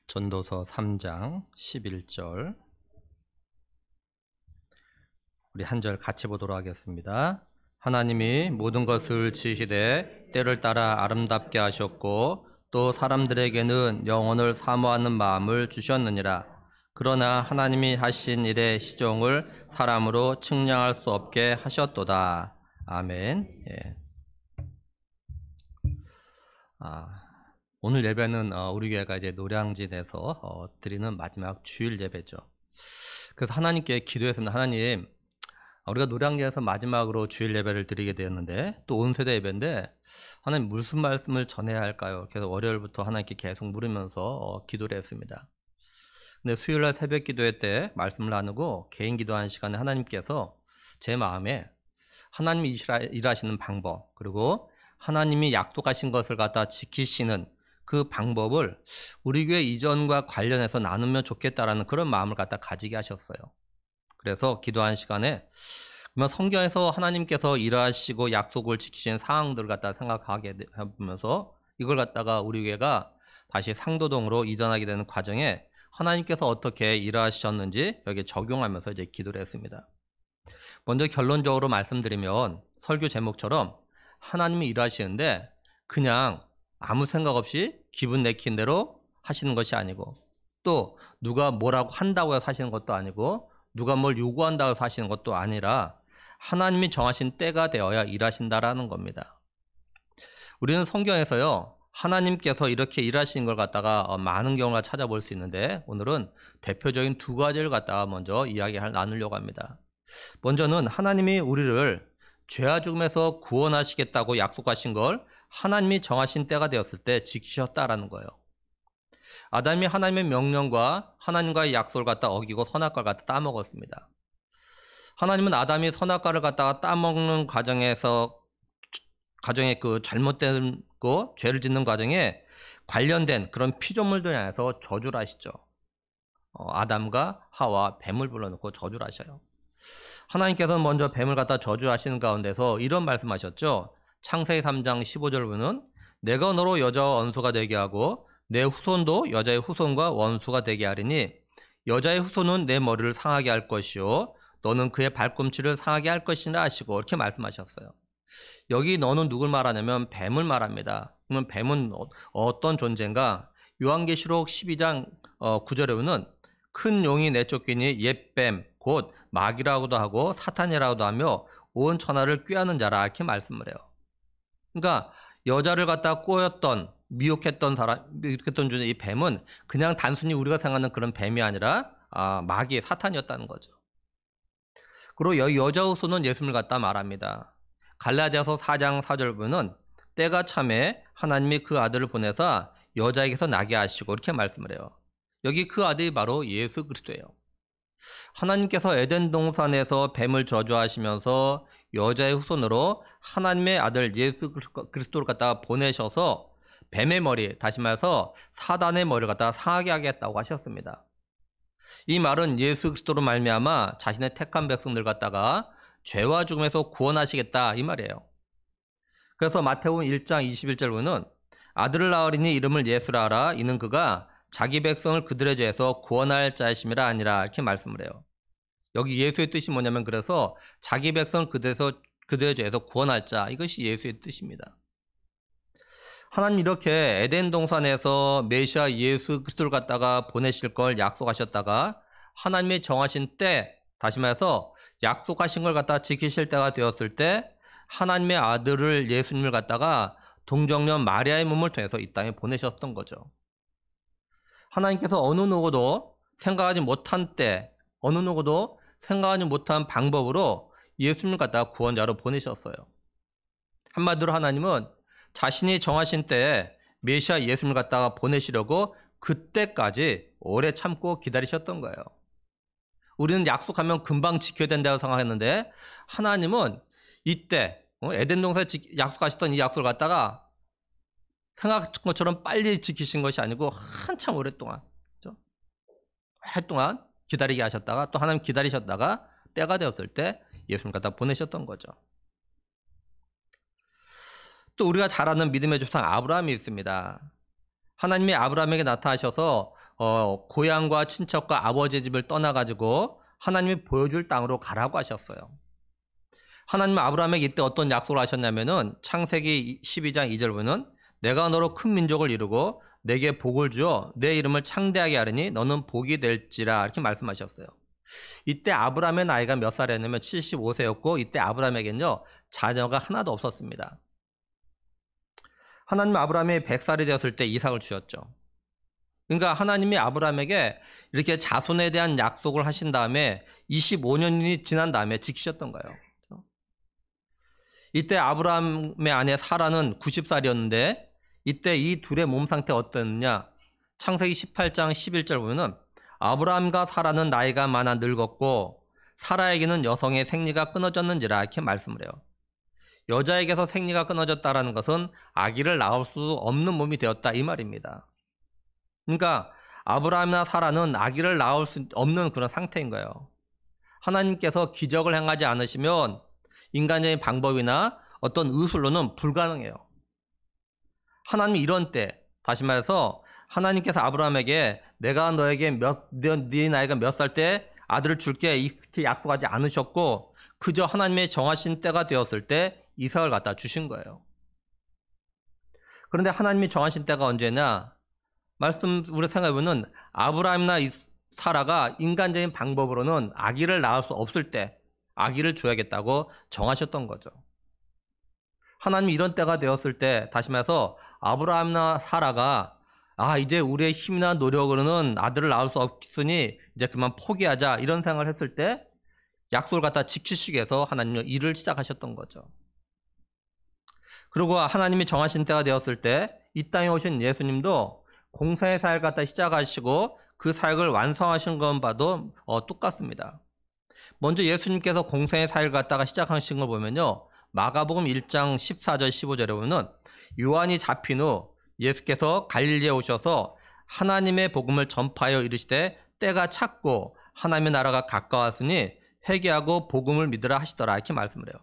전도서 3장 11절 우리 한 절 같이 보도록 하겠습니다. 하나님이 모든 것을 지으시되 때를 따라 아름답게 하셨고 또 사람들에게는 영혼을 사모하는 마음을 주셨느니라. 그러나 하나님이 하신 일의 시종을 사람으로 측량할 수 없게 하셨도다. 아멘. 예. 오늘 예배는 우리 교회가 이제 노량진에서 드리는 마지막 주일 예배죠. 그래서 하나님께 기도했습니다. 하나님, 우리가 노량진에서 마지막으로 주일 예배를 드리게 되었는데 또 온 세대 예배인데 하나님 무슨 말씀을 전해야 할까요? 그래서 월요일부터 하나님께 계속 물으면서 기도를 했습니다. 근데 수요일날 새벽 기도회 때 말씀을 나누고 개인 기도하는 시간에 하나님께서 제 마음에 하나님이 일하시는 방법, 그리고 하나님이 약속하신 것을 갖다 지키시는 그 방법을 우리 교회 이전과 관련해서 나누면 좋겠다라는 그런 마음을 갖다 가지게 하셨어요. 그래서 기도하는 시간에 그러면 성경에서 하나님께서 일하시고 약속을 지키신 사항들을 갖다 생각하게 해보면서 이걸 갖다가 우리 교회가 다시 상도동으로 이전하게 되는 과정에 하나님께서 어떻게 일하셨는지 여기에 적용하면서 이제 기도를 했습니다. 먼저 결론적으로 말씀드리면 설교 제목처럼 하나님이 일하시는데 그냥 아무 생각 없이 기분 내키는 대로 하시는 것이 아니고 또 누가 뭐라고 한다고 해서 하시는 것도 아니고 누가 뭘 요구한다고 해서 하시는 것도 아니라 하나님이 정하신 때가 되어야 일하신다라는 겁니다. 우리는 성경에서요 하나님께서 이렇게 일하시는 걸 갖다가 많은 경우를 찾아볼 수 있는데 오늘은 대표적인 두 가지를 갖다가 먼저 나누려고 합니다. 먼저는 하나님이 우리를 죄와 죽음에서 구원하시겠다고 약속하신 걸 하나님이 정하신 때가 되었을 때 지키셨다라는 거예요. 아담이 하나님의 명령과 하나님과의 약속을 갖다 어기고 선악과를 갖다 따먹었습니다. 하나님은 아담이 선악과를 갖다가 따먹는 과정에 그 잘못된 거, 죄를 짓는 과정에 관련된 그런 피조물들에 대해서 저주를 하시죠. 아담과 하와 뱀을 불러놓고 저주를 하셔요. 하나님께서는 먼저 뱀을 갖다 저주하시는 가운데서 이런 말씀하셨죠. 창세기 3장 15절 보면 내가 너로 여자와 원수가 되게 하고 내 후손도 여자의 후손과 원수가 되게 하리니 여자의 후손은 내 머리를 상하게 할 것이요 너는 그의 발꿈치를 상하게 할 것이라 하시고 이렇게 말씀하셨어요. 여기 너는 누굴 말하냐면 뱀을 말합니다. 그러면 뱀은 어떤 존재인가? 요한계시록 12장 9절에 보면 큰 용이 내쫓기니 옛뱀 곧 마귀라고도 하고 사탄이라고도 하며 온 천하를 꾀하는 자라 이렇게 말씀을 해요. 그러니까 여자를 갖다 꼬였던 미혹했던 존재 이 뱀은 그냥 단순히 우리가 생각하는 그런 뱀이 아니라 마귀의 사탄이었다는 거죠. 그리고 여자 후손은 예수님을 갖다 말합니다. 갈라디아서 4장 4절 보면 때가 참에 하나님이 그 아들을 보내사 여자에게서 나게 하시고 이렇게 말씀을 해요. 여기 그 아들이 바로 예수 그리스도예요. 하나님께서 에덴 동산에서 뱀을 저주하시면서 여자의 후손으로 하나님의 아들 예수 그리스도를 갖다가 보내셔서 뱀의 머리, 다시 말해서 사단의 머리를 갖다가 상하게 하겠다고 하셨습니다. 이 말은 예수 그리스도로 말미암아 자신의 택한 백성들 갖다가 죄와 죽음에서 구원하시겠다 이 말이에요. 그래서 마태복음 1장 21절 보면 아들을 낳으리니 이름을 예수라 하라. 이는 그가 자기 백성을 그들의 죄에서 구원할 자이심이라 아니라 이렇게 말씀을 해요. 여기 예수의 뜻이 뭐냐면 그래서 자기 백성을 그들의 죄에서 구원할 자, 이것이 예수의 뜻입니다. 하나님 이렇게 에덴 동산에서 메시아 예수 그리스도를 갖다가 보내실 걸 약속하셨다가 하나님의 정하신 때, 다시 말해서 약속하신 걸 갖다가 지키실 때가 되었을 때 하나님의 아들을 예수님을 갖다가 동정녀 마리아의 몸을 통해서 이 땅에 보내셨던 거죠. 하나님께서 어느 누구도 생각하지 못한 때, 어느 누구도 생각하지 못한 방법으로 예수님을 갖다가 구원자로 보내셨어요. 한마디로 하나님은 자신이 정하신 때에 메시아 예수님을 갖다가 보내시려고 그때까지 오래 참고 기다리셨던 거예요. 우리는 약속하면 금방 지켜야 된다고 생각했는데 하나님은 이때 에덴 동산에 약속하셨던 이 약속을 갖다가 생각한 것처럼 빨리 지키신 것이 아니고 한참 오랫동안, 그렇죠? 오랫동안 기다리게 하셨다가 또 하나님 기다리셨다가 때가 되었을 때 예수님 갖다 보내셨던 거죠. 또 우리가 잘 아는 믿음의 조상 아브라함이 있습니다. 하나님이 아브라함에게 나타나셔서 고향과 친척과 아버지의 집을 떠나가지고 하나님이 보여줄 땅으로 가라고 하셨어요. 하나님은 아브라함에게 이때 어떤 약속을 하셨냐면은 창세기 12장 2절 보면 내가 너로 큰 민족을 이루고 내게 복을 주어 내 이름을 창대하게 하리니 너는 복이 될지라 이렇게 말씀하셨어요. 이때 아브라함의 나이가 몇 살이었냐면 75세였고 이때 아브라함에게는요 자녀가 하나도 없었습니다. 하나님은 아브라함이 100살이 되었을 때 이삭을 주셨죠. 그러니까 하나님이 아브라함에게 이렇게 자손에 대한 약속을 하신 다음에 25년이 지난 다음에 지키셨던 거예요. 이때 아브라함의 아내 사라는 90살이었는데 이때 이 둘의 몸 상태가 어땠느냐. 창세기 18장 11절 보면은 아브라함과 사라는 나이가 많아 늙었고 사라에게는 여성의 생리가 끊어졌는지라 이렇게 말씀을 해요. 여자에게서 생리가 끊어졌다라는 것은 아기를 낳을 수 없는 몸이 되었다 이 말입니다. 그러니까 아브라함이나 사라는 아기를 낳을 수 없는 그런 상태인 거예요. 하나님께서 기적을 행하지 않으시면 인간적인 방법이나 어떤 의술로는 불가능해요. 하나님이 이런 때, 다시 말해서 하나님께서 아브라함에게 내가 너에게 네 나이가 몇 살 때 아들을 줄게 이렇게 약속하지 않으셨고 그저 하나님의 정하신 때가 되었을 때 이삭을 갖다 주신 거예요. 그런데 하나님이 정하신 때가 언제냐? 우리 생각해보면 아브라함이나 사라가 인간적인 방법으로는 아기를 낳을 수 없을 때 아기를 줘야겠다고 정하셨던 거죠. 하나님이 이런 때가 되었을 때 다시 말해서 아브라함이나 사라가 이제 우리의 힘이나 노력으로는 아들을 낳을 수 없으니 이제 그만 포기하자 이런 생각을 했을 때 약속을 갖다 지키시기 위해서 하나님이 일을 시작하셨던 거죠. 그리고 하나님이 정하신 때가 되었을 때 이 땅에 오신 예수님도 공생의 사역을 갖다 시작하시고 그 사역을 완성하신 건 봐도 똑같습니다. 먼저 예수님께서 공생의 사역을 갖다가 시작하신 걸 보면요. 마가복음 1장 14절 15절에 보면 요한이 잡힌 후 예수께서 갈릴리에 오셔서 하나님의 복음을 전파하여 이르시되 때가 찼고 하나님의 나라가 가까웠으니 회개하고 복음을 믿으라 하시더라 이렇게 말씀을 해요.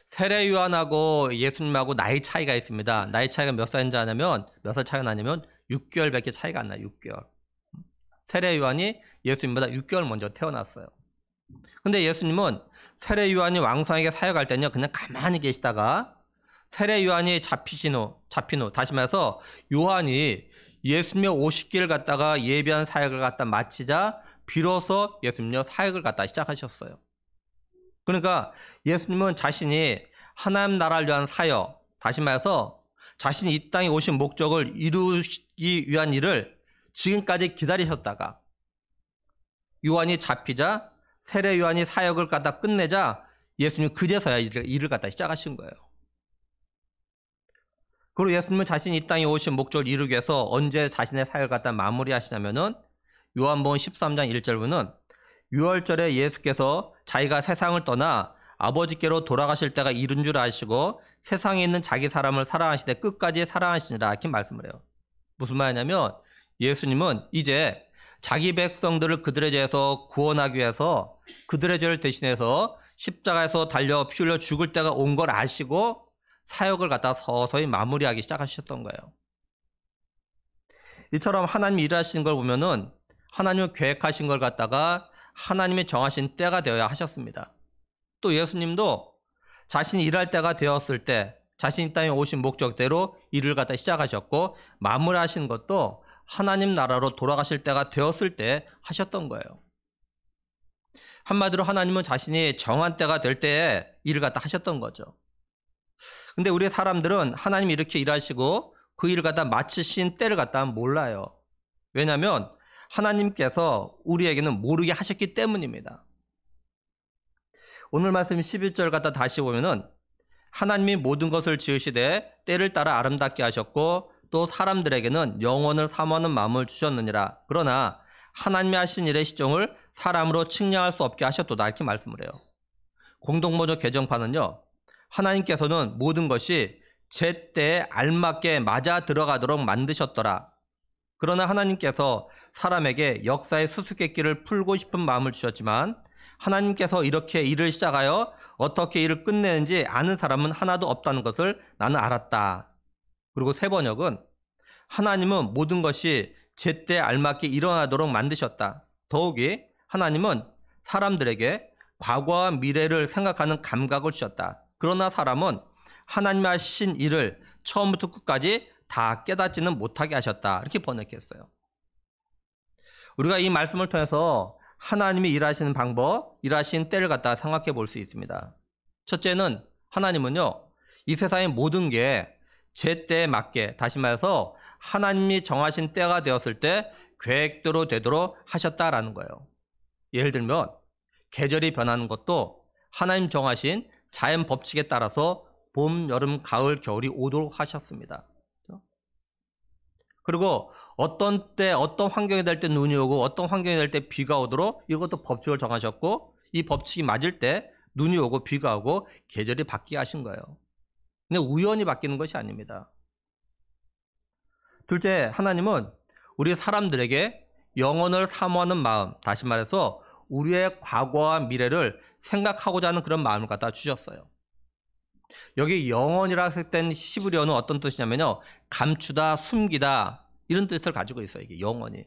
세례 요한하고 예수님하고 나이 차이가 있습니다. 나이 차이가 몇 살인지 아냐면 몇 살 차이가 나냐면 6개월밖에 차이가 안 나요. 6개월. 세례 요한이 예수님보다 6개월 먼저 태어났어요. 근데 예수님은 세례 요한이 왕성하게 사역할 때는요 그냥 가만히 계시다가 세례 요한이 잡힌 후 다시 말해서 요한이 예수님의 50기를 갖다가 예비한 사역을 갖다 마치자 비로소 예수님의 사역을 갖다 시작하셨어요. 그러니까 예수님은 자신이 하나님 나라를 위한 사역, 다시 말해서 자신이 이 땅에 오신 목적을 이루기 위한 일을 지금까지 기다리셨다가 요한이 잡히자 세례 요한이 사역을 갖다 끝내자 예수님이 그제서야 일을 갖다 시작하신 거예요. 그리고 예수님은 자신이 이 땅에 오신 목적을 이루기 위해서 언제 자신의 사역을 갖다 마무리하시냐면은 요한복음 13장 1절부는 유월절에 예수께서 자기가 세상을 떠나 아버지께로 돌아가실 때가 이른 줄 아시고 세상에 있는 자기 사람을 사랑하시되 끝까지 사랑하시니라 이렇게 말씀을 해요. 무슨 말이냐면 예수님은 이제 자기 백성들을 그들의 죄에서 구원하기 위해서 그들의 죄를 대신해서 십자가에서 달려 피 흘려 죽을 때가 온 걸 아시고 사역을 갖다 서서히 마무리하기 시작하셨던 거예요. 이처럼 하나님이 일하시는 걸 보면은 하나님이 계획하신 걸 갖다가 하나님이 정하신 때가 되어야 하셨습니다. 또 예수님도 자신이 일할 때가 되었을 때 자신이 땅에 오신 목적대로 일을 갖다 시작하셨고 마무리하신 것도 하나님 나라로 돌아가실 때가 되었을 때 하셨던 거예요. 한마디로 하나님은 자신이 정한 때가 될 때에 일을 갖다 하셨던 거죠. 근데 우리 사람들은 하나님이 이렇게 일하시고 그 일을 갖다 마치신 때를 갖다 몰라요. 왜냐하면 하나님께서 우리에게는 모르게 하셨기 때문입니다. 오늘 말씀 11절 갖다 다시 보면은 하나님이 모든 것을 지으시되 때를 따라 아름답게 하셨고 또 사람들에게는 영원을 사모하는 마음을 주셨느니라. 그러나 하나님이 하신 일의 시종을 사람으로 측량할 수 없게 하셨도다 이렇게 말씀을 해요. 공동번역 개정판은요. 하나님께서는 모든 것이 제때에 알맞게 맞아 들어가도록 만드셨더라. 그러나 하나님께서 사람에게 역사의 수수께끼를 풀고 싶은 마음을 주셨지만 하나님께서 이렇게 일을 시작하여 어떻게 일을 끝내는지 아는 사람은 하나도 없다는 것을 나는 알았다. 그리고 새 번역은 하나님은 모든 것이 제때 알맞게 일어나도록 만드셨다. 더욱이 하나님은 사람들에게 과거와 미래를 생각하는 감각을 주셨다. 그러나 사람은 하나님 하신 일을 처음부터 끝까지 다 깨닫지는 못하게 하셨다. 이렇게 번역했어요. 우리가 이 말씀을 통해서 하나님이 일하시는 방법, 일하시는 때를 갖다가 생각해 볼 수 있습니다. 첫째는 하나님은요, 이 세상의 모든 게 제때에 맞게, 다시 말해서 하나님이 정하신 때가 되었을 때 계획대로 되도록 하셨다라는 거예요. 예를 들면 계절이 변하는 것도 하나님 정하신 자연 법칙에 따라서 봄, 여름, 가을, 겨울이 오도록 하셨습니다. 그리고 어떤 때 어떤 환경이 될 때 눈이 오고 어떤 환경이 될 때 비가 오도록 이것도 법칙을 정하셨고, 이 법칙이 맞을 때 눈이 오고 비가 오고 계절이 바뀌게 하신 거예요. 근데 우연히 바뀌는 것이 아닙니다. 둘째, 하나님은 우리 사람들에게 영혼을 사모하는 마음, 다시 말해서 우리의 과거와 미래를 생각하고자 하는 그런 마음을 갖다 주셨어요. 여기 영혼이라고 했을 땐 히브리어는 어떤 뜻이냐면요, 감추다, 숨기다, 이런 뜻을 가지고 있어요. 이게 영혼이.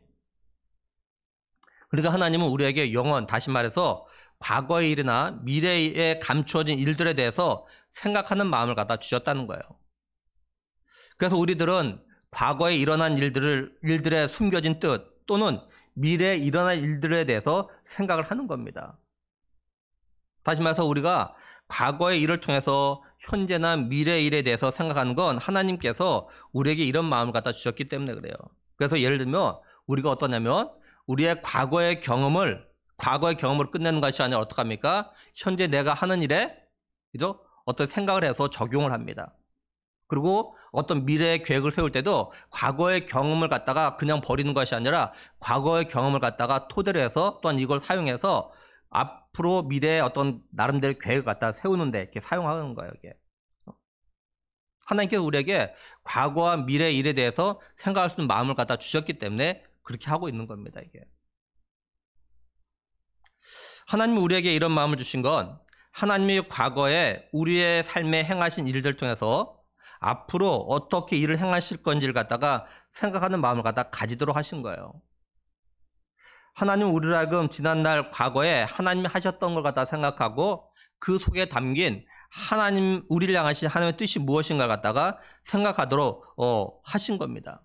그러니까 하나님은 우리에게 영혼, 다시 말해서 과거의 일이나 미래에 감추어진 일들에 대해서 생각하는 마음을 갖다 주셨다는 거예요. 그래서 우리들은 과거에 일어난 일들의 숨겨진 뜻, 또는 미래에 일어날 일들에 대해서 생각을 하는 겁니다. 다시 말해서 우리가 과거의 일을 통해서 현재나 미래의 일에 대해서 생각하는 건 하나님께서 우리에게 이런 마음을 갖다 주셨기 때문에 그래요. 그래서 예를 들면 우리가 어떠냐면 우리의 과거의 경험을 끝내는 것이 아니라 어떡합니까? 현재 내가 하는 일에 그죠? 어떤 생각을 해서 적용을 합니다. 그리고 어떤 미래의 계획을 세울 때도 과거의 경험을 갖다가 그냥 버리는 것이 아니라 과거의 경험을 갖다가 토대로 해서 또한 이걸 사용해서 앞으로 미래의 어떤 나름대로 계획을 갖다가 세우는데 이렇게 사용하는 거예요, 이게. 하나님께서 우리에게 과거와 미래의 일에 대해서 생각할 수 있는 마음을 갖다 주셨기 때문에 그렇게 하고 있는 겁니다, 이게. 하나님이 우리에게 이런 마음을 주신 건 하나님이 과거에 우리의 삶에 행하신 일들 통해서 앞으로 어떻게 일을 행하실 건지를 갖다가 생각하는 마음을 갖다가 가지도록 하신 거예요. 하나님은 우리를 하여금 지난날 과거에 하나님이 하셨던 걸 갖다가 생각하고 그 속에 담긴 하나님, 우리를 향하신 하나님의 뜻이 무엇인가를 갖다가 생각하도록 하신 겁니다.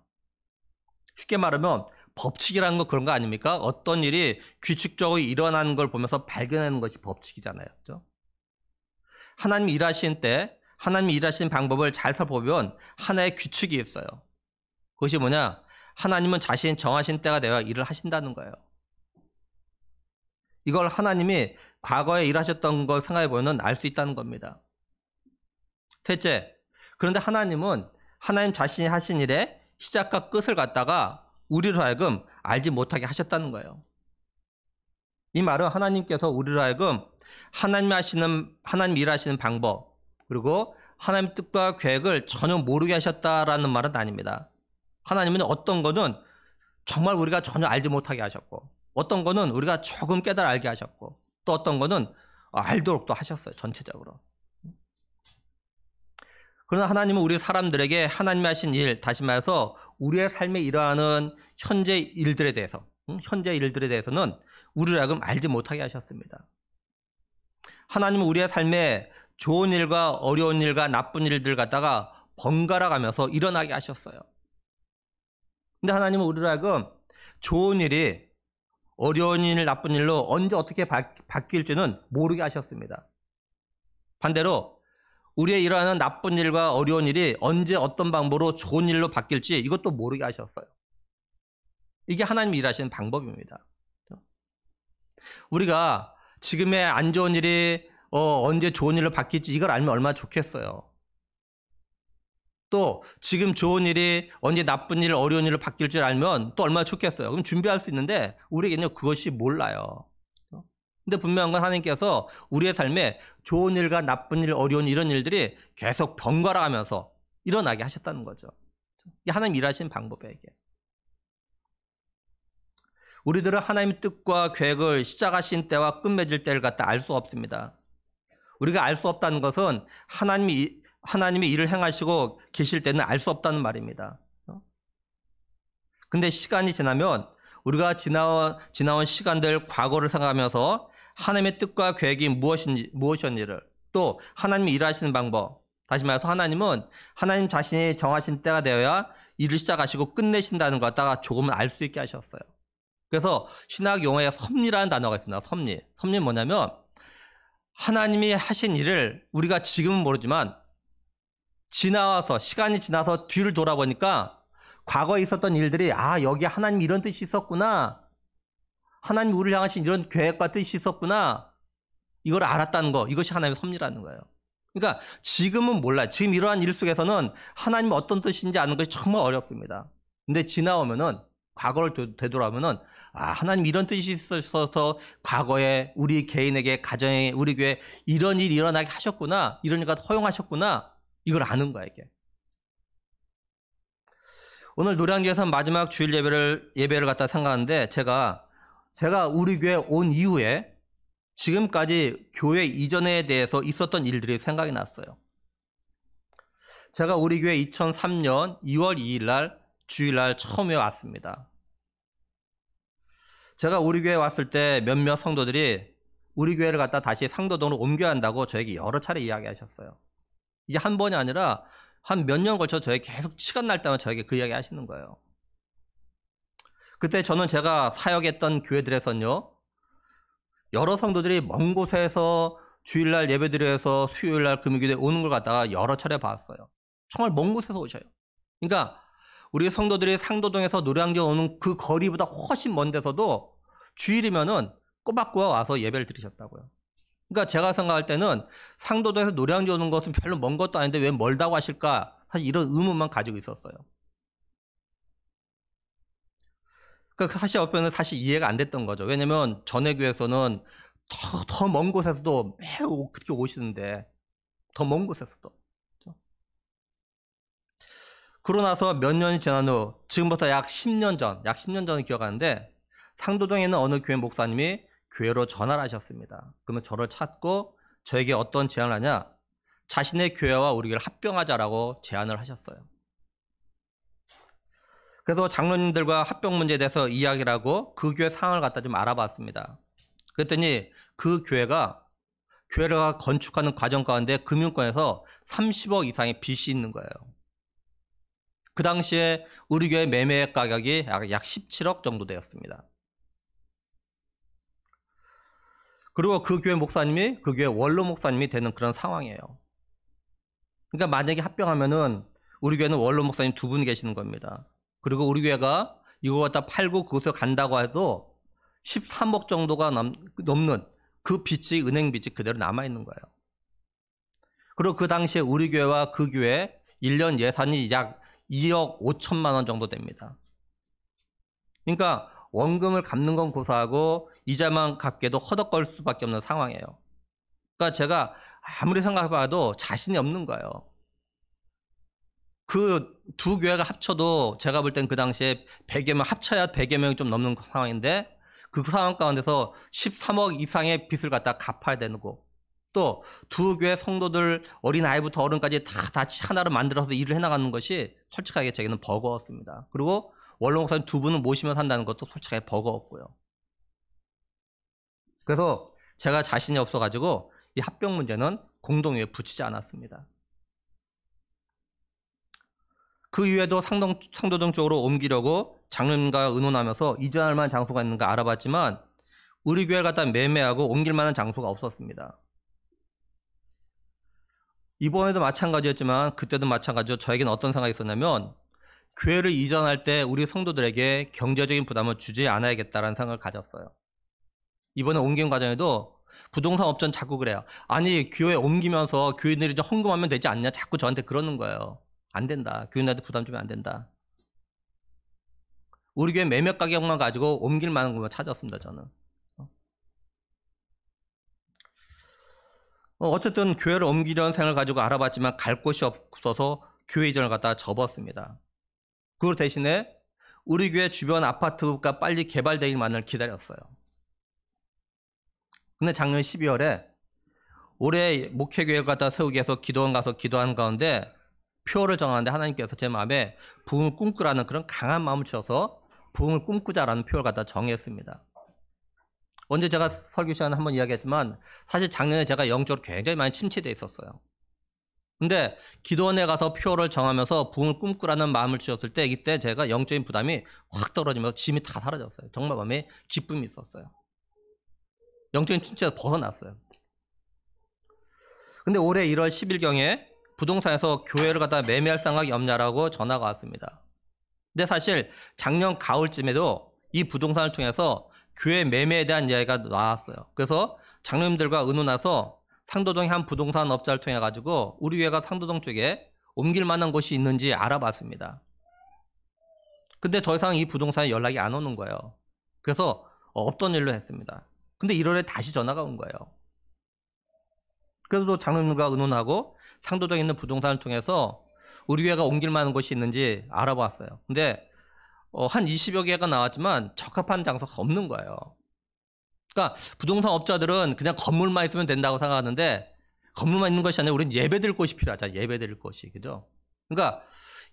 쉽게 말하면 법칙이라는 거 그런 거 아닙니까? 어떤 일이 규칙적으로 일어나는 걸 보면서 발견하는 것이 법칙이잖아요. 그렇죠? 하나님이 일하신 때 하나님이 일하시는 방법을 잘 살펴보면 하나의 규칙이 있어요. 그것이 뭐냐? 하나님은 자신 정하신 때가 되어 일을 하신다는 거예요. 이걸 하나님이 과거에 일하셨던 걸 생각해보면 알 수 있다는 겁니다. 셋째, 그런데 하나님은 하나님 자신이 하신 일의 시작과 끝을 갖다가 우리로 하여금 알지 못하게 하셨다는 거예요. 이 말은 하나님께서 우리로 하여금 하나님 일하시는 방법, 그리고 하나님 뜻과 계획을 전혀 모르게 하셨다라는 말은 아닙니다. 하나님은 어떤 거는 정말 우리가 전혀 알지 못하게 하셨고, 어떤 거는 우리가 조금 깨달아 알게 하셨고, 또 어떤 거는 알도록 또 하셨어요, 전체적으로. 그러나 하나님은 우리 사람들에게 하나님이 하신 일, 다시 말해서 우리의 삶에 일어나는 현재 일들에 대해서는 우리를 하여금 알지 못하게 하셨습니다. 하나님은 우리의 삶에 좋은 일과 어려운 일과 나쁜 일들 갖다가 번갈아 가면서 일어나게 하셨어요. 근데 하나님은 우리를 하여금 좋은 일이 어려운 일, 나쁜 일로 언제 어떻게 바뀔지는 모르게 하셨습니다. 반대로 우리의 일어나는 나쁜 일과 어려운 일이 언제 어떤 방법으로 좋은 일로 바뀔지 이것도 모르게 하셨어요. 이게 하나님이 일하시는 방법입니다. 우리가 지금의 안 좋은 일이 언제 좋은 일로 바뀔지 이걸 알면 얼마나 좋겠어요. 또 지금 좋은 일이 언제 나쁜 일, 어려운 일로 바뀔 줄 알면 또 얼마나 좋겠어요. 그럼 준비할 수 있는데 우리에게는 그것이 몰라요. 근데 분명한 건 하나님께서 우리의 삶에 좋은 일과 나쁜 일, 어려운 이런 일들이 계속 번갈아 가면서 일어나게 하셨다는 거죠. 이게 하나님 일하시는 방법이에요, 이게. 우리들은 하나님의 뜻과 계획을 시작하신 때와 끝맺을 때를 갖다 알 수 없습니다. 우리가 알 수 없다는 것은 하나님이 일을 행하시고 계실 때는 알 수 없다는 말입니다. 근데 시간이 지나면 우리가 지나온 시간들, 과거를 생각하면서 하나님의 뜻과 계획이 무엇이었는지를, 또 하나님이 일하시는 방법, 다시 말해서 하나님은 하나님 자신이 정하신 때가 되어야 일을 시작하시고 끝내신다는 걸 갖다가 조금은 알 수 있게 하셨어요. 그래서 신학 용어에 섭리라는 단어가 있습니다. 섭리. 섭리는 뭐냐면 하나님이 하신 일을 우리가 지금은 모르지만 시간이 지나서 뒤를 돌아보니까 과거에 있었던 일들이 여기 하나님 이런 뜻이 있었구나. 하나님 우리를 향하신 이런 계획과 뜻이 있었구나. 이걸 알았다는 거. 이것이 하나님의 섭리라는 거예요. 그러니까 지금은 몰라요. 지금 이러한 일 속에서는 하나님 어떤 뜻인지 아는 것이 정말 어렵습니다. 근데 지나오면은 과거를 되돌아보면은 하나님 이런 뜻이 있어서 과거에 우리 개인에게 가정에 우리 교회에 이런 일이 일어나게 하셨구나. 이런 일을 허용하셨구나. 이걸 아는 거야 이게. 오늘 노량진에서 마지막 주일 예배를 갖다 생각하는데 제가 우리 교회 온 이후에 지금까지 교회 이전에 대해서 있었던 일들이 생각이 났어요. 제가 우리 교회 2003년 2월 2일 날 주일날 처음에 왔습니다. 제가 우리 교회에 왔을 때 몇몇 성도들이 우리 교회를 갖다 다시 상도동으로 옮겨야 한다고 저에게 여러 차례 이야기하셨어요. 이게 한 번이 아니라 한 몇 년 걸쳐 저에게 계속 시간 날 때마다 저에게 그 이야기 하시는 거예요. 그때 저는 제가 사역했던 교회들에서는요, 여러 성도들이 먼 곳에서 주일날 예배드려서 수요일날 금요일에 오는 걸 갖다가 여러 차례 봤어요. 정말 먼 곳에서 오셔요. 그러니까 우리 성도들이 상도동에서 노량진 오는 그 거리보다 훨씬 먼 데서도 주일이면은 꼬박꼬박 와서 예배를 드리셨다고요. 그러니까 제가 생각할 때는 상도동에서 노량진 오는 것은 별로 먼 것도 아닌데 왜 멀다고 하실까? 사실 이런 의문만 가지고 있었어요. 그러니까 사실 옆에는 사실 이해가 안 됐던 거죠. 왜냐면 전에 교회에서는 더 먼 곳에서도 매우 그렇게 오시는데 더 먼 곳에서도. 그러고 나서 몇 년이 지난 후 지금부터 약 10년 전을 기억하는데 상도동에 있는 어느 교회 목사님이 교회로 전화를 하셨습니다. 그러면 저를 찾고 저에게 어떤 제안을 하냐? 자신의 교회와 우리 교회를 합병하자라고 제안을 하셨어요. 그래서 장로님들과 합병 문제에 대해서 이야기를 하고 그 교회 상황을 갖다 좀 알아봤습니다. 그랬더니 그 교회를 건축하는 과정 가운데 금융권에서 30억 이상의 빚이 있는 거예요. 그 당시에 우리 교회 매매 가격이 약 17억 정도 되었습니다. 그리고 그 교회 목사님이 그 교회 원로 목사님이 되는 그런 상황이에요. 그러니까 만약에 합병하면은 우리 교회는 원로 목사님 2분이 계시는 겁니다. 그리고 우리 교회가 이거 갖다 팔고 그곳에 간다고 해도 13억 정도가 넘는 그 빚이, 은행 빚이 그대로 남아있는 거예요. 그리고 그 당시에 우리 교회와 그 교회 1년 예산이 약 2억 5천만 원 정도 됩니다. 그러니까 원금을 갚는 건 고사하고 이자만 갚게도 허덕거릴 수밖에 없는 상황이에요. 그러니까 제가 아무리 생각해봐도 자신이 없는 거예요. 그 두 교회가 합쳐도 제가 볼 땐 그 당시에 100여 명, 합쳐야 100여 명이 좀 넘는 상황인데 그 상황 가운데서 13억 이상의 빚을 갖다 갚아야 되는 거. 또 두 교회 성도들 어린아이부터 어른까지 다 같이 하나로 만들어서 일을 해나가는 것이 솔직하게 제게는 버거웠습니다. 그리고 원로 목사님 2분을 모시면서 한다는 것도 솔직하게 버거웠고요. 그래서 제가 자신이 없어가지고 이 합병 문제는 공동회의에 붙이지 않았습니다. 그 이후에도 상도동 쪽으로 옮기려고 장로님과 의논하면서 이전할 만한 장소가 있는가 알아봤지만 우리 교회를 갖다 매매하고 옮길 만한 장소가 없었습니다. 이번에도 마찬가지였지만 그때도 마찬가지로 저에게는 어떤 생각이 있었냐면 교회를 이전할 때 우리 성도들에게 경제적인 부담을 주지 않아야겠다는 생각을 가졌어요. 이번에 옮긴 과정에도 부동산 업자는 자꾸 그래요. 아니 교회 옮기면서 교인들이 좀 헌금하면 되지 않냐? 자꾸 저한테 그러는 거예요. 안 된다. 교인한테 부담 주면 안 된다. 우리 교회 매매 가격만 가지고 옮길 만한 것만 찾았습니다. 저는. 어쨌든 교회를 옮기려는 생각을 가지고 알아봤지만 갈 곳이 없어서 교회 이전을 갖다가 접었습니다. 그 대신에 우리 교회 주변 아파트가 빨리 개발되기만을 기다렸어요. 근데 작년 12월에 올해 목회교회를 갖다 세우기 위해서 기도원 가서 기도한 가운데 표를 정하는데 하나님께서 제 마음에 부흥을 꿈꾸라는 그런 강한 마음을 주셔서 부흥을 꿈꾸자라는 표를 갖다 정했습니다. 언제 제가 설교 시간에 한번 이야기했지만 사실 작년에 제가 영적으로 굉장히 많이 침체되어 있었어요. 근데 기도원에 가서 표를 정하면서 부흥을 꿈꾸라는 마음을 주셨을 때 이때 제가 영적인 부담이 확 떨어지면서 짐이 다 사라졌어요. 정말 마음에 기쁨이 있었어요. 영적인 침체에서 벗어났어요. 근데 올해 1월 10일경에 부동산에서 교회를 갖다 매매할 생각이 없냐라고 전화가 왔습니다. 근데 사실 작년 가을쯤에도 이 부동산을 통해서 교회 매매에 대한 이야기가 나왔어요. 그래서 장로님들과 의논해서 상도동의 한 부동산 업자를 통해 가지고 우리 교회가 상도동 쪽에 옮길 만한 곳이 있는지 알아봤습니다. 근데 더 이상 이 부동산에 연락이 안 오는 거예요. 그래서 없던 일로 했습니다. 근데 1월에 다시 전화가 온 거예요. 그래서 장로님과 의논하고 상도동에 있는 부동산을 통해서 우리 교회가 옮길 만한 곳이 있는지 알아봤어요. 근데 한 20여 개가 나왔지만 적합한 장소가 없는 거예요. 그러니까 부동산 업자들은 그냥 건물만 있으면 된다고 생각하는데 건물만 있는 것이 아니라 우리는 예배드릴 곳이 필요하죠. 예배드릴 곳이. 그죠? 그러니까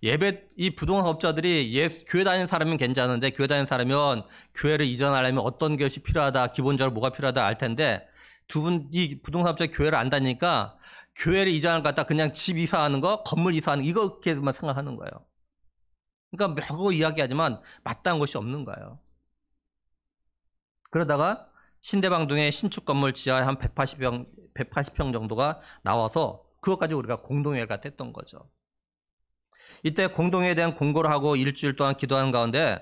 이 부동산 업자들이 교회 다니는 사람은 괜찮은데 교회 다니는 사람이면 교회를 이전하려면 어떤 것이 필요하다, 기본적으로 뭐가 필요하다 알 텐데 이 부동산 업자 교회를 안 다니니까 교회를 이전을 갖다 그냥 집 이사하는 거, 건물 이사하는 이거만 생각하는 거예요. 그러니까 몇 이야기하지만 마땅한 곳이 없는 거예요. 그러다가 신대방동에 신축 건물 지하에 한 180평 정도가 나와서 그것까지 우리가 공동회의를 갖다 했던 거죠. 이때 공동회의에 대한 공고를 하고 일주일 동안 기도하는 가운데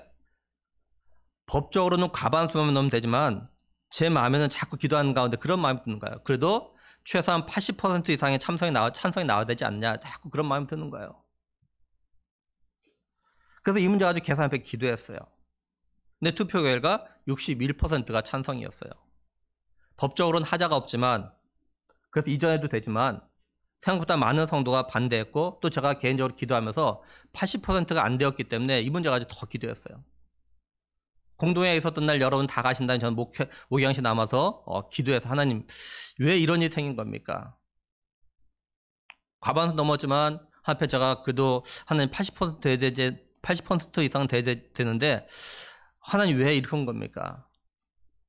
법적으로는 과반수만 넣으면 되지만 제 마음에는 자꾸 기도하는 가운데 그런 마음이 드는 거예요. 그래도 최소한 80% 이상의 찬성이 나와야 되지 않냐, 자꾸 그런 마음이 드는 거예요. 그래서 이 문제 가지고 계산 앞에 기도했어요. 근데 투표 결과 61%가 찬성이었어요. 법적으로는 하자가 없지만 그래서 이전해도 되지만 생각보다 많은 성도가 반대했고 또 제가 개인적으로 기도하면서 80%가 안 되었기 때문에 이 문제 가지고 더 기도했어요. 공동회에 있었던 날 여러분 다 가신다니 저는 목양시 남아서 기도해서 하나님 왜 이런 일이 생긴 겁니까? 과반수 넘었지만 한편 제가 그래도 하나님 80% 이상 되는데 하나님 왜 이런 겁니까?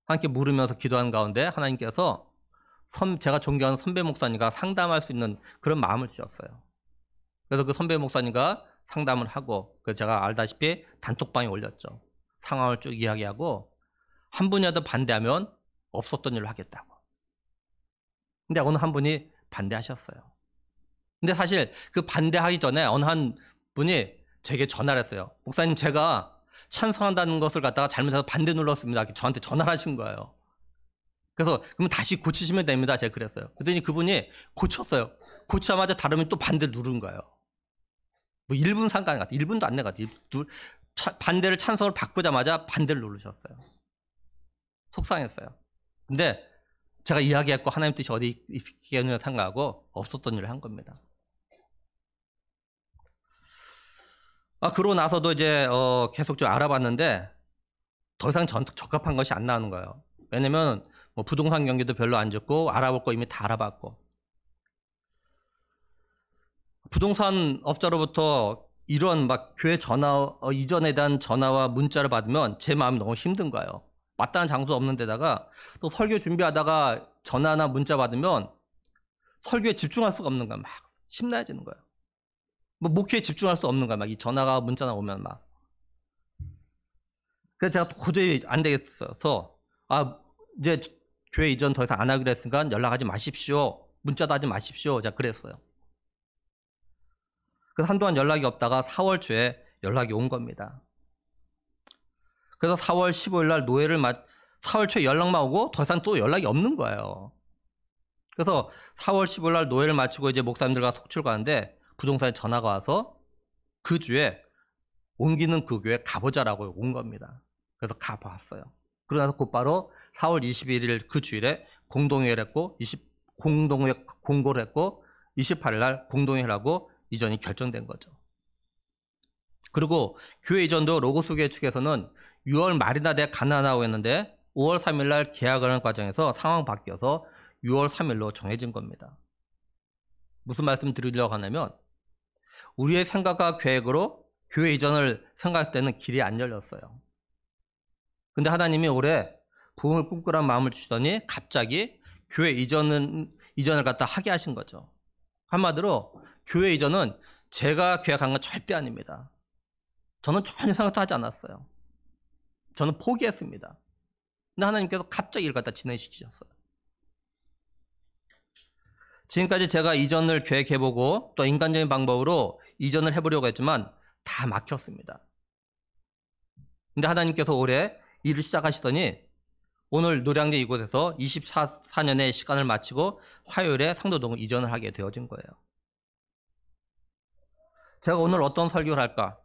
함께 물으면서 기도하는 가운데 하나님께서 제가 존경하는 선배 목사님과 상담할 수 있는 그런 마음을 주셨어요. 그래서 그 선배 목사님과 상담을 하고 그래서 제가 알다시피 단톡방에 올렸죠. 상황을 쭉 이야기하고 한 분이라도 반대하면 없었던 일을 하겠다고. 근데 어느 한 분이 반대하셨어요. 근데 사실 그 반대하기 전에 어느 한 분이 제게 전화를 했어요. 목사님 제가 찬성한다는 것을 갖다가 잘못해서 반대 눌렀습니다. 저한테 전화를 하신 거예요. 그래서 그럼 다시 고치시면 됩니다. 제가 그랬어요. 그랬더니 그분이 고쳤어요. 고치자마자 다른 분이 또 반대를 누른 거예요. 뭐 1분 상관 같아요. 1분도 안 내가 반대를 찬성을 바꾸자마자 반대를 누르셨어요. 속상했어요. 근데 제가 이야기했고 하나님 뜻이 어디 있겠느냐 생각하고 없었던 일을 한 겁니다. 그러고 나서도 이제 계속 좀 알아봤는데 더 이상 적합한 것이 안 나오는 거예요. 왜냐면 뭐 부동산 경기도 별로 안 좋고 알아볼 거 이미 다 알아봤고 부동산 업자로부터 이런 막 교회 전화 이전에 대한 전화와 문자를 받으면 제 마음이 너무 힘든 거예요. 마땅한 장소 없는 데다가 또 설교 준비하다가 전화나 문자 받으면 설교에 집중할 수가 없는 거야. 막 심란해지는 거예요. 뭐 목회에 집중할 수 없는 거야. 막 이 전화가 문자나 오면 막. 그래서 제가 도저히 안 되겠어서 이제 교회 이전 더 이상 안 하기로 했으니까 연락하지 마십시오. 문자도 하지 마십시오. 제가 그랬어요. 그래서 한동안 연락이 없다가 4월 초에 연락이 온 겁니다. 그래서 4월 15일 날 4월 초에 연락만 오고 더 이상 또 연락이 없는 거예요. 그래서 4월 15일 날 노예를 마치고 이제 목사님들과 속초를 가는데 부동산에 전화가 와서 그 주에 옮기는 그 교회 가보자라고 온 겁니다. 그래서 가봤어요. 그러고 나서 곧바로 4월 21일 그 주일에 공동회의를 했고 공동회 공고를 했고 28일 날 공동회의를 하고 이전이 결정된 거죠. 그리고 교회 이전도 로고스 교회 측에서는 6월 말이나 돼 가능하다고 했는데 5월 3일 날 계약을 하는 과정에서 상황 바뀌어서 6월 3일로 정해진 겁니다. 무슨 말씀 드리려고 하냐면 우리의 생각과 계획으로 교회 이전을 생각할 때는 길이 안 열렸어요. 근데 하나님이 올해 부흥을 꿈꾸라는 마음을 주시더니 갑자기 교회 이전을 갖다 하게 하신 거죠. 한마디로 교회 이전은 제가 계획한 건 절대 아닙니다. 저는 전혀 생각도 하지 않았어요. 저는 포기했습니다. 근데 하나님께서 갑자기 이를 갖다 진행시키셨어요. 지금까지 제가 이전을 계획해보고 또 인간적인 방법으로 이전을 해보려고 했지만 다 막혔습니다. 근데 하나님께서 올해 일을 시작하시더니 오늘 노량진 이곳에서 24년의 시간을 마치고 화요일에 상도동을 이전을 하게 되어진 거예요. 제가 오늘 어떤 설교를 할까?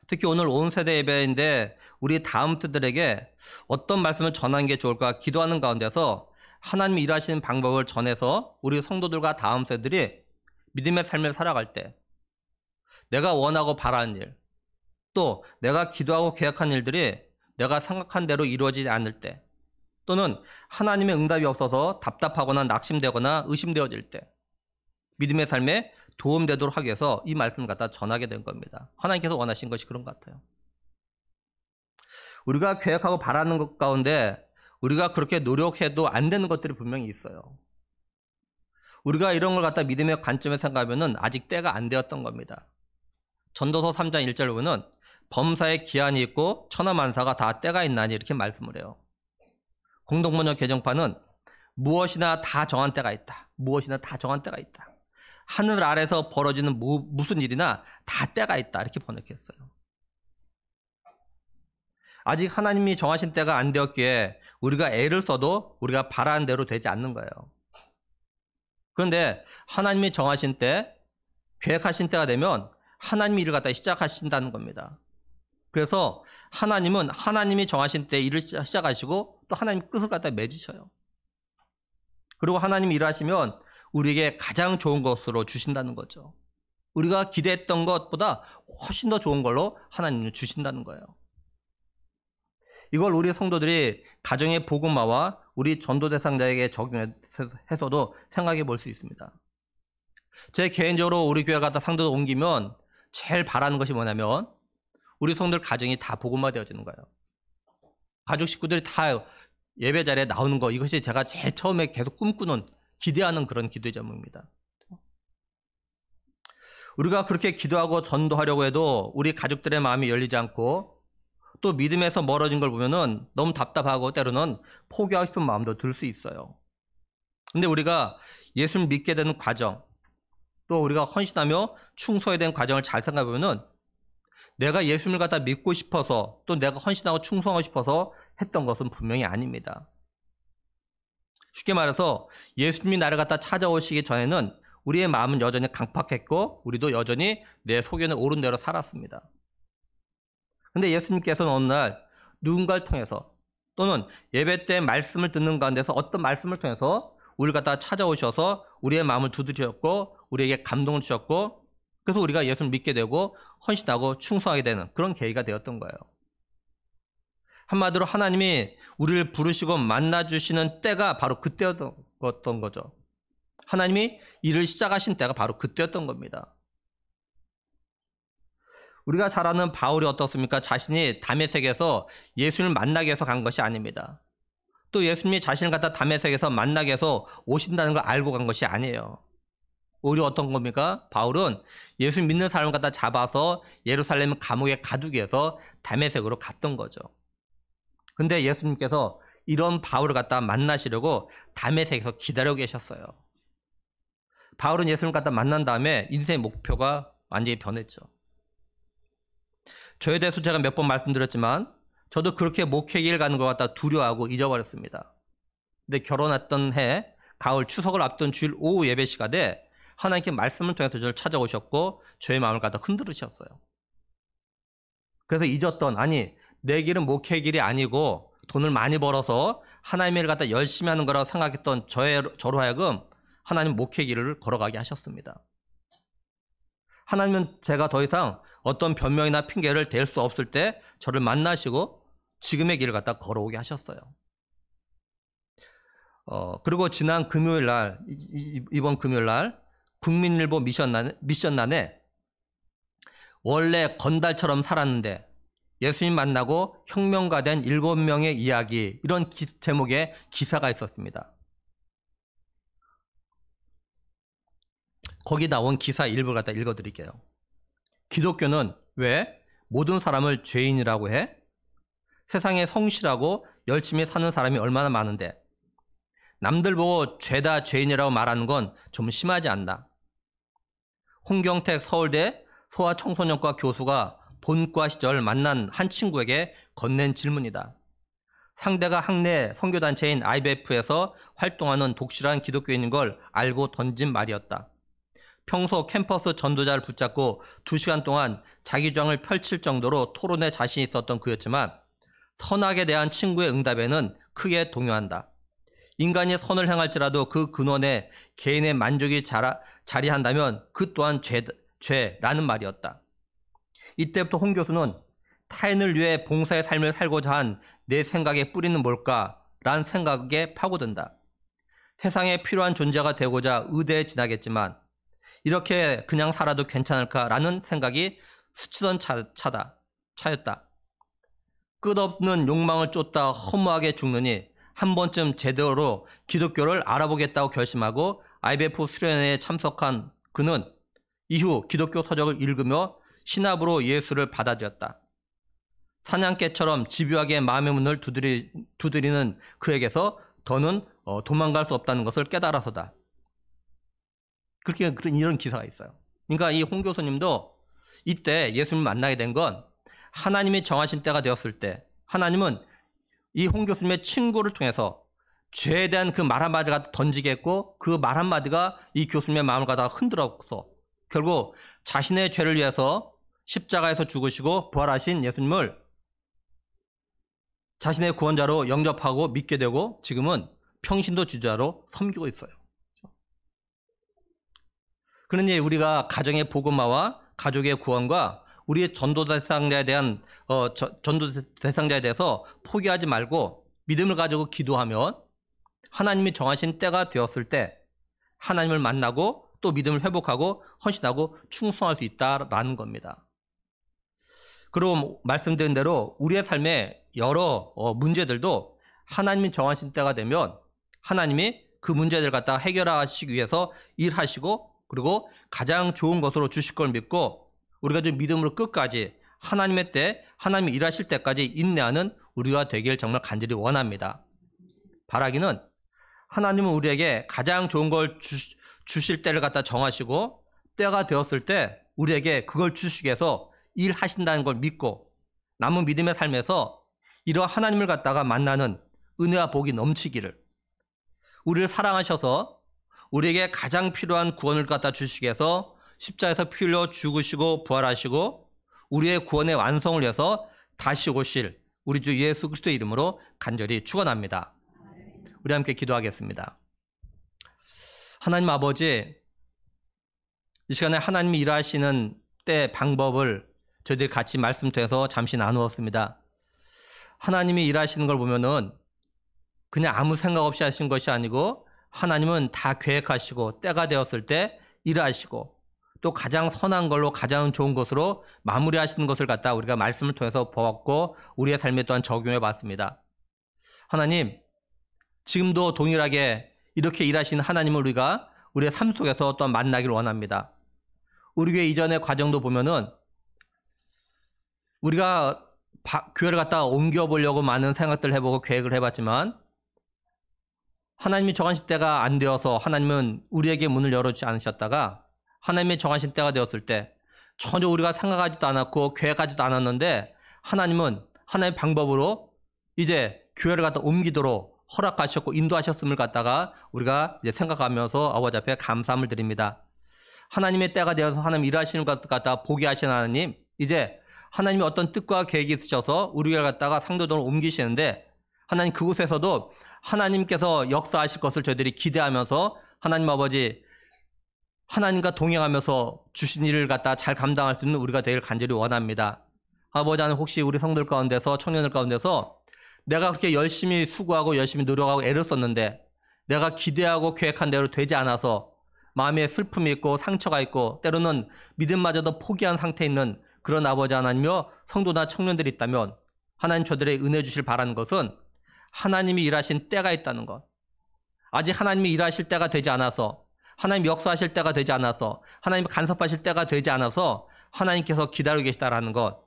특히 오늘 온 세대 예배인데 우리 다음 세대들에게 어떤 말씀을 전하는 게 좋을까 기도하는 가운데서 하나님이 일하시는 방법을 전해서 우리 성도들과 다음 세대들이 믿음의 삶을 살아갈 때 내가 원하고 바라는 일, 또 내가 기도하고 계획한 일들이 내가 생각한 대로 이루어지지 않을 때, 또는 하나님의 응답이 없어서 답답하거나 낙심되거나 의심되어질 때 믿음의 삶에 도움되도록 하기 위해서 이 말씀을 갖다 전하게 된 겁니다. 하나님께서 원하신 것이 그런 것 같아요. 우리가 계획하고 바라는 것 가운데 우리가 그렇게 노력해도 안 되는 것들이 분명히 있어요. 우리가 이런 걸 갖다 믿음의 관점에 생각하면 아직 때가 안 되었던 겁니다. 전도서 3장 1절에 보면 범사에 기한이 있고 천하만사가 다 때가 있나니 이렇게 말씀을 해요. 공동번역 개정판은 무엇이나 다 정한 때가 있다. 무엇이나 다 정한 때가 있다. 하늘 아래서 벌어지는 무슨 일이나 다 때가 있다. 이렇게 번역했어요. 아직 하나님이 정하신 때가 안 되었기에 우리가 애를 써도 우리가 바라는 대로 되지 않는 거예요. 그런데 하나님이 정하신 때, 계획하신 때가 되면 하나님이 일을 갖다 시작하신다는 겁니다. 그래서 하나님은 하나님이 정하신 때 일을 시작하시고 또 하나님 끝을 갖다 맺으셔요. 그리고 하나님이 일하시면 우리에게 가장 좋은 것으로 주신다는 거죠. 우리가 기대했던 것보다 훨씬 더 좋은 걸로 하나님은 주신다는 거예요. 이걸 우리 성도들이 가정의 복음화와 우리 전도 대상자에게 적용해서도 생각해 볼 수 있습니다. 제 개인적으로 우리 교회 갖다 상도로 옮기면 제일 바라는 것이 뭐냐면 우리 성도들 가정이 다 복음화 되어지는 거예요. 가족 식구들이 다 예배 자리에 나오는 거, 이것이 제가 제일 처음에 계속 꿈꾸는, 기대하는 그런 기도의 제목입니다. 우리가 그렇게 기도하고 전도하려고 해도 우리 가족들의 마음이 열리지 않고 또 믿음에서 멀어진 걸 보면은 너무 답답하고 때로는 포기하고 싶은 마음도 들 수 있어요. 근데 우리가 예수를 믿게 되는 과정, 또 우리가 헌신하며 충성해야 되는 과정을 잘 생각해 보면은 내가 예수님을 갖다 믿고 싶어서 또 내가 헌신하고 충성하고 싶어서 했던 것은 분명히 아닙니다. 쉽게 말해서 예수님이 나를 갖다 찾아오시기 전에는 우리의 마음은 여전히 강팍했고 우리도 여전히 내 속에는 옳은 대로 살았습니다. 근데 예수님께서는 어느 날 누군가를 통해서 또는 예배 때 말씀을 듣는 가운데서 어떤 말씀을 통해서 우리를 갖다 찾아오셔서 우리의 마음을 두드리셨고 우리에게 감동을 주셨고 그래서 우리가 예수를 믿게 되고 헌신하고 충성하게 되는 그런 계기가 되었던 거예요. 한마디로 하나님이 우리를 부르시고 만나주시는 때가 바로 그때였던 거죠. 하나님이 일을 시작하신 때가 바로 그때였던 겁니다. 우리가 잘 아는 바울이 어떻습니까? 자신이 다메섹에서 예수님을 만나기 위해서 간 것이 아닙니다. 또 예수님이 자신을 갖다 다메섹에서 만나기 위해서 오신다는 걸 알고 간 것이 아니에요. 오히려 어떤 겁니까? 바울은 예수 믿는 사람을 갖다 잡아서 예루살렘 감옥에 가두기 위해서 다메섹으로 갔던 거죠. 근데 예수님께서 이런 바울을 갖다 만나시려고 다메섹에서 기다려 계셨어요. 바울은 예수님을 갖다 만난 다음에 인생의 목표가 완전히 변했죠. 저에 대해서 제가 몇 번 말씀드렸지만 저도 그렇게 목회길 가는 것 갖다 두려워하고 잊어버렸습니다. 근데 결혼했던 해 가을 추석을 앞둔 주일 오후 예배 시간에 하나님께 말씀을 통해서 저를 찾아오셨고 저의 마음을 갖다 흔들으셨어요. 그래서 잊었던, 아니 내 길은 목회길이 아니고 돈을 많이 벌어서 하나님의 일을 갖다 열심히 하는 거라고 생각했던 저로 하여금 하나님 목회길을 걸어가게 하셨습니다. 하나님은 제가 더 이상 어떤 변명이나 핑계를 댈 수 없을 때 저를 만나시고 지금의 길을 갖다 걸어오게 하셨어요. 그리고 지난 금요일 날, 이번 금요일 날 국민일보 미션란에 원래 건달처럼 살았는데 예수님 만나고 혁명가 된 7명의 이야기, 이런 제목의 기사가 있었습니다. 거기 나온 기사 일부를 갖다 읽어드릴게요. 기독교는 왜 모든 사람을 죄인이라고 해? 세상에 성실하고 열심히 사는 사람이 얼마나 많은데 남들 보고 죄다 죄인이라고 말하는 건 좀 심하지 않나? 홍경택 서울대 소아청소년과 교수가 본과 시절 만난 한 친구에게 건넨 질문이다. 상대가 학내 선교단체인 IBF에서 활동하는 독실한 기독교인인 걸 알고 던진 말이었다. 평소 캠퍼스 전도자를 붙잡고 2시간 동안 자기 주장을 펼칠 정도로 토론에 자신이 있었던 그였지만 선악에 대한 친구의 응답에는 크게 동요한다. 인간이 선을 행할지라도 그 근원에 개인의 만족이 자리한다면 그 또한 죄라는 말이었다. 이때부터 홍 교수는 타인을 위해 봉사의 삶을 살고자 한 내 생각의 뿌리는 뭘까라는 생각에 파고든다. 세상에 필요한 존재가 되고자 의대에 진학했지만 이렇게 그냥 살아도 괜찮을까라는 생각이 스치던 차였다. 끝없는 욕망을 쫓다 허무하게 죽느니 한 번쯤 제대로 기독교를 알아보겠다고 결심하고 IBF 수련회에 참석한 그는 이후 기독교 서적을 읽으며 신압으로 예수를 받아들였다. 사냥개처럼 집요하게 마음의 문을 두드리는 그에게서 더는 도망갈 수 없다는 것을 깨달아서다. 그렇게 이런 기사가 있어요. 그러니까 이 홍 교수님도 이때 예수님을 만나게 된 건 하나님이 정하신 때가 되었을 때 하나님은 이 홍 교수님의 친구를 통해서 죄에 대한 그 말 한마디가 던지게 했고 그 말 한마디가 이 교수님의 마음을 갖다가 흔들어서 결국 자신의 죄를 위해서 십자가에서 죽으시고 부활하신 예수님을 자신의 구원자로 영접하고 믿게 되고 지금은 평신도 지도자로 섬기고 있어요. 그러니 우리가 가정의 복음화와 가족의 구원과 우리의 전도 대상자에 대해서 포기하지 말고 믿음을 가지고 기도하면 하나님이 정하신 때가 되었을 때 하나님을 만나고 또 믿음을 회복하고 헌신하고 충성할 수 있다라는 겁니다. 그럼 말씀드린 대로 우리의 삶에 여러 문제들도 하나님이 정하신 때가 되면 하나님이 그 문제들을 갖다 해결하시기 위해서 일하시고 그리고 가장 좋은 것으로 주실 걸 믿고 우리가 좀 믿음으로 끝까지 하나님의 때 하나님이 일하실 때까지 인내하는 우리가 되길 정말 간절히 원합니다. 바라기는 하나님은 우리에게 가장 좋은 걸 주실 때를 갖다 정하시고 때가 되었을 때 우리에게 그걸 주시기 위해서 일하신다는 걸 믿고 남은 믿음의 삶에서 이러한 하나님을 갖다가 만나는 은혜와 복이 넘치기를 우리를 사랑하셔서 우리에게 가장 필요한 구원을 갖다 주시기 위해서 십자가에서 피 흘려 죽으시고 부활하시고 우리의 구원의 완성을 위해서 다시 오실 우리 주 예수 그리스도의 이름으로 간절히 축원합니다. 우리 함께 기도하겠습니다. 하나님 아버지, 이 시간에 하나님이 일하시는 때 방법을 저희들이 같이 말씀 통해서 잠시 나누었습니다. 하나님이 일하시는 걸 보면은 그냥 아무 생각 없이 하신 것이 아니고 하나님은 다 계획하시고 때가 되었을 때 일하시고 또 가장 선한 걸로 가장 좋은 것으로 마무리하시는 것을 갖다 우리가 말씀을 통해서 보았고 우리의 삶에 또한 적용해 봤습니다. 하나님, 지금도 동일하게 이렇게 일하시는 하나님을 우리가 우리의 삶 속에서 또한 만나기를 원합니다. 우리 교회 이전의 과정도 보면은 우리가 교회를 갖다가 옮겨보려고 많은 생각들을 해보고 계획을 해봤지만 하나님이 정하신 때가 안 되어서 하나님은 우리에게 문을 열어주지 않으셨다가 하나님이 정하신 때가 되었을 때 전혀 우리가 생각하지도 않았고 계획하지도 않았는데 하나님은 하나님의 방법으로 이제 교회를 갖다 옮기도록 허락하셨고 인도하셨음을 갖다가 우리가 이제 생각하면서 아버지 앞에 감사함을 드립니다. 하나님의 때가 되어서 하나님 일하시는 것 갖다가 보게 하신 하나님, 이제 하나님이 어떤 뜻과 계획이 있으셔서 우리를 갖다가 상도동으로 옮기시는데 하나님 그곳에서도 하나님께서 역사하실 것을 저희들이 기대하면서 하나님 아버지 하나님과 동행하면서 주신 일을 갖다 잘 감당할 수 있는 우리가 되길 간절히 원합니다. 아버지 하나님, 혹시 우리 성도들 가운데서 청년들 가운데서 내가 그렇게 열심히 수고하고 열심히 노력하고 애를 썼는데 내가 기대하고 계획한 대로 되지 않아서 마음에 슬픔이 있고 상처가 있고 때로는 믿음마저도 포기한 상태에 있는 그런 아버지 하나님이여 성도나 청년들이 있다면 하나님 저들에게 은혜 주실 바라는 것은 하나님이 일하신 때가 있다는 것. 아직 하나님이 일하실 때가 되지 않아서, 하나님 역사하실 때가 되지 않아서, 하나님 간섭하실 때가 되지 않아서 하나님께서 기다리고 계시다라는 것.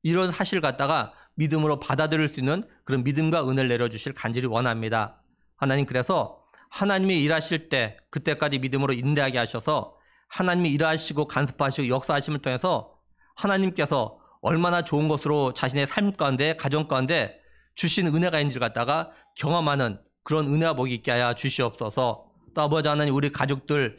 이런 사실을 갖다가 믿음으로 받아들일 수 있는 그런 믿음과 은혜를 내려주실 간절히 원합니다. 하나님, 그래서 하나님이 일하실 때 그때까지 믿음으로 인내하게 하셔서 하나님이 일하시고 간섭하시고 역사하심을 통해서 하나님께서 얼마나 좋은 것으로 자신의 삶 가운데, 가정 가운데 주신 은혜가 있는지를 갖다가 경험하는 그런 은혜와 복이 있게 하여 주시옵소서. 또 아버지 하나님, 우리 가족들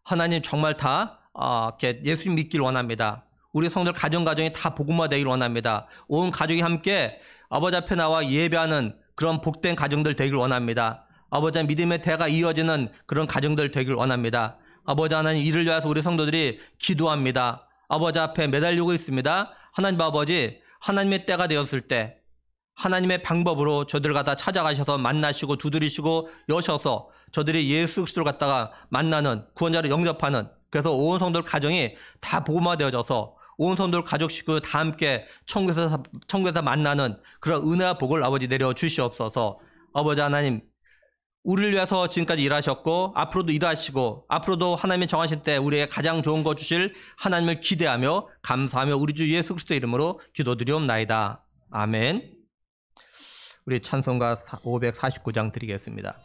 하나님 정말 다 이렇게 예수님 믿기를 원합니다. 우리 성도들 가정이 다 복음화 되기를 원합니다. 온 가족이 함께 아버지 앞에 나와 예배하는 그런 복된 가정들 되기를 원합니다. 아버지 하나님, 믿음의 대가 이어지는 그런 가정들 되기를 원합니다. 아버지 하나님, 이를 위해서 우리 성도들이 기도합니다. 아버지 앞에 매달리고 있습니다. 하나님 아버지, 하나님의 때가 되었을 때 하나님의 방법으로 저들을 갖다 찾아가셔서 만나시고 두드리시고 여셔서 저들이 예수 그리스도를 갖다가 만나는, 구원자를 영접하는, 그래서 온 성도들 가정이 다 복음화되어져서 온 성도들 가족 식구 다 함께 천국에서 만나는 그런 은혜와 복을 아버지 내려 주시옵소서. 아버지 하나님, 우리를 위해서 지금까지 일하셨고 앞으로도 일하시고 앞으로도 하나님이 정하실 때 우리에게 가장 좋은 거 주실 하나님을 기대하며 감사하며 우리 주 예수 그리스도 이름으로 기도드리옵나이다. 아멘. 우리 찬송가 549장 드리겠습니다.